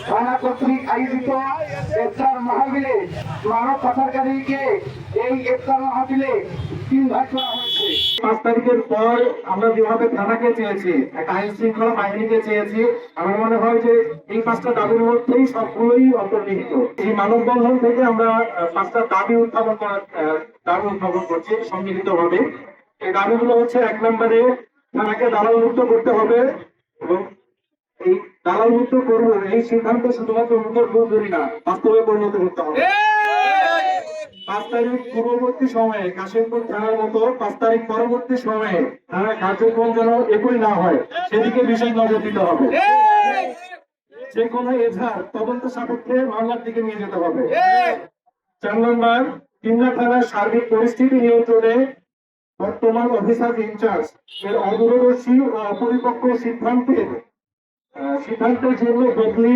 থানা কর্তৃক আয়োজিত ইফতার মাহফিলে মানব পাচারকারীকে এই ইফতার মাহফিলে 3 ভাগ করা হয়েছে। 5 তারিখের পর আমরা যেভাবে থানাকে চেয়েছি, একটা আইন শৃঙ্খলা বাহিনীকে চেয়েছি, আমার মনে হয় যে এই 5টা দাবির মধ্যেই সবগুলোই অন্তর্নিহিত। এই মানববন্ধন থেকে আমরা 5টা দাবি উত্থাপন করছি সম্মিলিতভাবে। এই দাবিগুলো হচ্ছে, 1 নম্বরে থানাকে দালাল মুক্ত করতে হবে এবং এই দালাল মুক্ত করবো এই সিদ্ধান্ত শুধুমাত্র মুখের মঞ্জুরি না, বাস্তবে পরিণত করতে হবে। 5 তারিখ পূর্ববর্তী সময়ে কাশিমপুর থানার মতো 5 তারিখ পরবর্তী সময়ে থানার কার্যক্রম যেন একই না হয় সেদিকে বিশেষ নজর দিতে হবে। যে কোনো এজাহার তদন্ত সাপেক্ষে মামলার দিকে নিয়ে যেতে হবে। 4 নম্বর, তিনটা থানার সার্বিক পরিস্থিতি নিয়ন্ত্রণে বর্তমান অফিসার ইনচার্জ এর অদূরদর্শী ও অপরিপক্ক সিদ্ধান্তের জন্য বদলি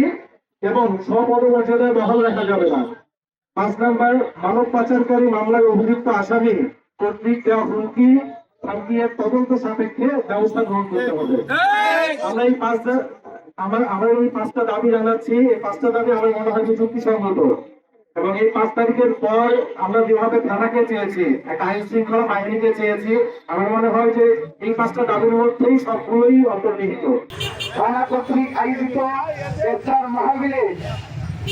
এবং স্বপদমর্যাদায় বহাল রাখা যাবে না। 5 নম্বর, মানব পাচারকারী মামলায় অভিযুক্ত আসামি কর্তৃক দেওয়া হুমকি এর তদন্ত সাপেক্ষে ব্যবস্থা গ্রহণ করতে হবে। আমরা এই 5টা দাবি জানাচ্ছি। এই 5টা দাবি আমার মনে হয় যে যুক্তিসঙ্গত এবং এই 5 তারিখের পর আমরা যেভাবে থানাকে চেয়েছি, একটা আইন শৃঙ্খলা বাহিনীকে চেয়েছি, আমার মনে হয় যে এই 5টা দাবির মধ্যেই সবগুলোই অন্তর্নিহিত। থানা কর্তৃক আয়োজিত ইফতার মাহফিলে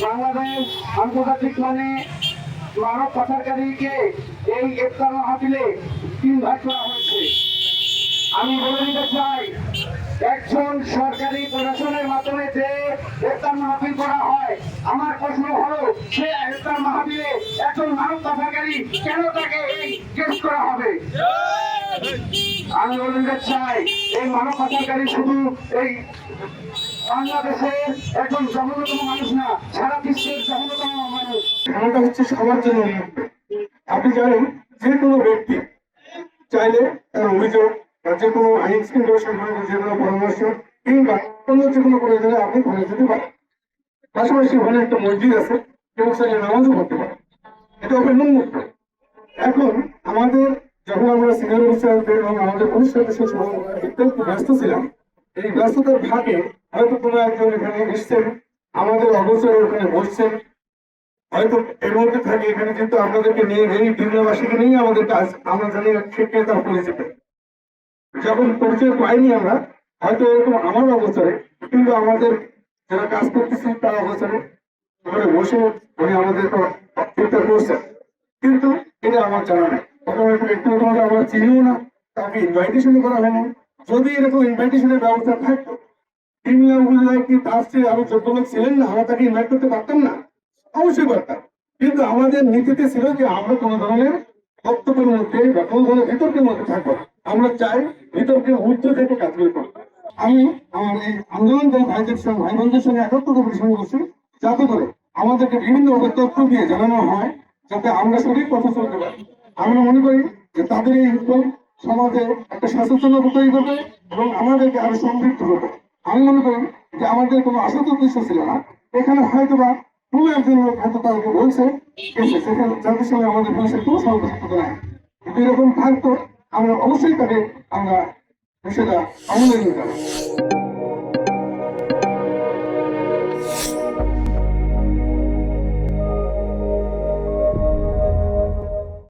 বাংলাদেশ আন্তর্জাতিক মানে মানব পাচারকারীকে এই ইফতার মাহফিলে 3 ভাগ করা হয়েছে। আমি বলে দিতে চাই, একজন সরকারি প্রশাসনের মাধ্যমে যে ইফতার মাহফিল করা হয়, আমার প্রশ্ন হলো সে ইফতার মাহফিলে একজন মানব পাচারকারী কেন তাকে এই কেস করা হবে? আমি বলে দিতে চাই, এই মানব পাচারকারী শুধু এই বাংলাদেশের একজন জঘন্যতম মানুষ না, সারা বিশ্বের জঘন্যতম মানুষ। খেলাটা হচ্ছে সবার জন্য। আপনি জানেন, যে কোনো ব্যক্তি চাইলে তার অভিযোগ যে কোনো আইন শৃঙ্খলা সংক্রান্ত যে কোনো পরামর্শ কিংবা অন্য যে কোনো প্রয়োজনে আপনি ঘরে যেতে পারেন। পাশাপাশি ওখানে একটা মসজিদ আছে, কেউ চাইলে নামাজও পড়তে পারে, এটা ওপেন মুক্ত। এখন আমাদের যখন আমরা সিনিয়র অফিসারদের এবং আমাদের পুলিশ সদস্য একটু ব্যস্ত ছিলাম, এই ব্যস্ততার ভাগে হয়তো কোনো একজন এখানে এসছেন, আমাদের অবসরে ওখানে বসছেন, হয়তো এর মধ্যে থাকে এখানে কিন্তু আপনাদেরকে নিয়ে এই দিনবাসীকে নিয়ে আমাদের কাজ, আমরা জানি ক্ষেত্রে তার পরিচিত। যখন পরিচয় পাইনি আমরা, হয়তো এরকম আমার অবসরে কিন্তু আমাদের যারা কাজ করতেছি তার অবসরে ওখানে বসে উনি আমাদের চিন্তা করছেন, কিন্তু এটা আমার জানা নেই। একটু আমরা চিনিও না, তাকে ইনভাইটেশন করা হয়নি। যদি এরকম ইনভাইটেশনের ব্যবস্থা থাকতো, ক্রিমিনাল উপজেলায় কি তার চেয়ে আরো যোগ্য লোক ছিলেন না, আমরা তাকে ইনভাইট করতে পারতাম না? অবশ্যই পারতাম, কিন্তু আমাদের নীতিতে ছিল যে আমরা কোনো ধরনের বক্তব্যের মধ্যে বা কোনো ধরনের বিতর্কের মধ্যে থাকবো। আমরা চাই বিতর্কের ঊর্ধ্ব থেকে কাজগুলো করবো। আমি আমার এই আন্দোলনকারী ভাইদের সঙ্গে ভাই বোনদের সঙ্গে একত্রিত পরিশ্রম করছি, যাতে করে আমাদেরকে বিভিন্নভাবে তথ্য দিয়ে জানানো হয় যাতে আমরা সঠিক পথে চলতে পারি। আমরা মনে করি যে তাদের এই উদ্যোগ সমাজে একটা সচেতনতা তৈরি করবে এবং আমাদেরকে আরো সমৃদ্ধ করবে। আমি মনে করি যে আমাদের কোনো আসল উদ্দেশ্য ছিল না, এখানে হয়তো বা কোনো একজন লোক হয়তো তাদেরকে বলছে সেখানে যাদের সঙ্গে আমাদের বয়সের কোনো সম্পর্ক নাই, কিন্তু এরকম থাকতো আমরা অবশ্যই তাকে আমরা সেটা আমলে নিতে হবে।